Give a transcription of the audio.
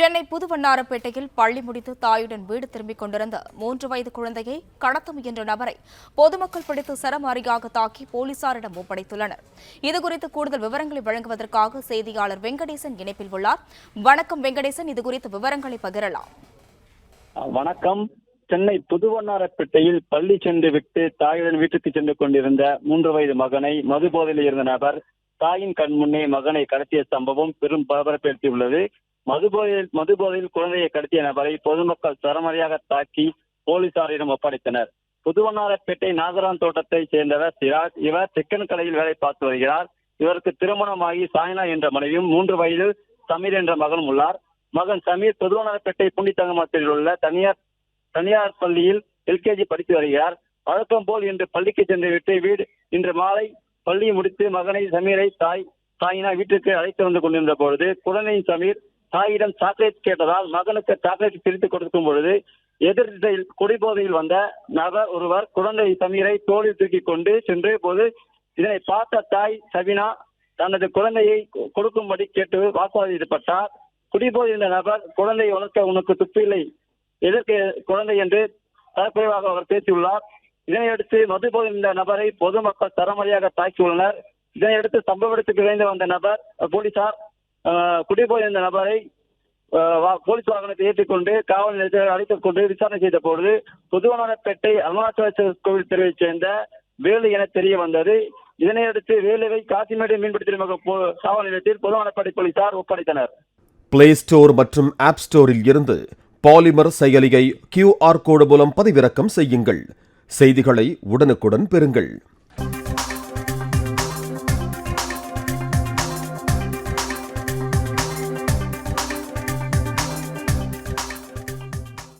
சென்னை புதுவண்ணாரப்பேட்டையில் பள்ளி முடித்து தாயுடன் வீடு திரும்பிக் கொண்டிருந்த 3 வயது குழந்தையை கடத்த முயன்ற நபரை பொதுமக்கள் பிடித்து சரமாரியாக தாக்கி போலீசாரிடம் ஒப்படைத்துள்ளனர். இதுகுறித்து கூடுதல் விவரங்களை வழங்குவதற்காக செய்தியாளர் வெங்கடேசன் இணைப்பில் உள்ளார். வணக்கம் வெங்கடேசன், இதுகுறித்த விவரங்களை பகிரலாம். வணக்கம். சென்னை புதுவண்ணாரப்பேட்டையில் பள்ளி சென்று விட்டு தாயுடன் வீட்டுக்கு சென்று கொண்டிருந்த 3 வயது மகனை மதுபோதையில் இருந்த நபர் தாயின் கண் முன்னே மகனை கடத்திய சம்பவம் பெரும் பரபரப்பை ஏற்படுத்தியுள்ளது. மதுபோதையில் குழந்தையை கடத்திய நபரை பொதுமக்கள் சரமாரியாக தாக்கி போலீசாரிடம் ஒப்படைத்தனர். புதுவண்ணாரப்பேட்டை நாகரான் தோட்டத்தைச் சேர்ந்தவர் சிராஜ். இவர் சிக்கன் கடையில் வேலை பார்த்து வருகிறார். இவருக்கு திருமணமாகி சாய்னா என்ற மனைவியும் 3 வயது சமீர் என்ற மகனும் உள்ளார். மகன் சமீர் புதுவண்ணாரப்பேட்டை புண்டித்தங்கமத்தில் உள்ள தனியார் பள்ளியில் எல்கேஜி படித்து வருகிறார். வழக்கம் போல் இன்று பள்ளிக்கு சென்றுவிட்டு இன்று மாலை பள்ளியை முடித்து மகனை சமீரை தாயினா வீட்டிற்கு அழைத்து வந்து கொண்டிருந்த பொழுது குழந்தையின் சமீர் தாயிடம் சாக்லேட் கேட்டதால் மகனுக்கு சாக்லேட் பிரித்து கொடுக்கும் பொழுது எதிர்திசையில் குடிபோதையில் வந்த நபர் ஒருவர் குழந்தை சமீரை தோளில் தூக்கி கொண்டு சென்ற போது இதனை பார்த்த தாய் சபினா தனது குழந்தையை கொடுக்கும்படி கேட்டு வாக்குவாதம் ஈடுபட்டார். குடிபோதையில் இருந்த நபர் குழந்தையை வளர்க்க உனக்கு துப்பில்லை, எதற்கு குழந்தை என்று தரக்குறைவாக அவர் பேசியுள்ளார். இதனையடுத்து மதுபோதையில் இருந்த நபரை பொதுமக்கள் சரமாரியாக தாக்கியுள்ளனர். இதனையடுத்து சம்பவ இடத்துக்கு விரைந்து வந்த நபர் போலீசார் குடிபோதையில் இருந்த நபரை போலீஸ் வாகனத்தை ஏற்றிக்கொண்டு காவல் நிலையத்தில் அழைத்துக் கொண்டு விசாரணை செய்த பொழுது புதுவண்ணாரப்பேட்டை அருணாச்சலேஸ்வரர் கோவில் தெருவைச் சேர்ந்த வேலு என தெரிய வந்தது. இதனையடுத்து வேலுவை காசிமேடு மீன்பிடி துறைமுக காவல் நிலையத்தில் புதுவண்ணாரப்பேட்டை போலீசார் ஒப்படைத்தனர். பிளே ஸ்டோர் மற்றும் ஆப் ஸ்டோரில் இருந்து பாலிமர் செயலியை QR கோடு மூலம் பதிவிறக்கம் செய்யுங்கள். செய்திகளை உடனுக்குடன் பெறுங்கள்.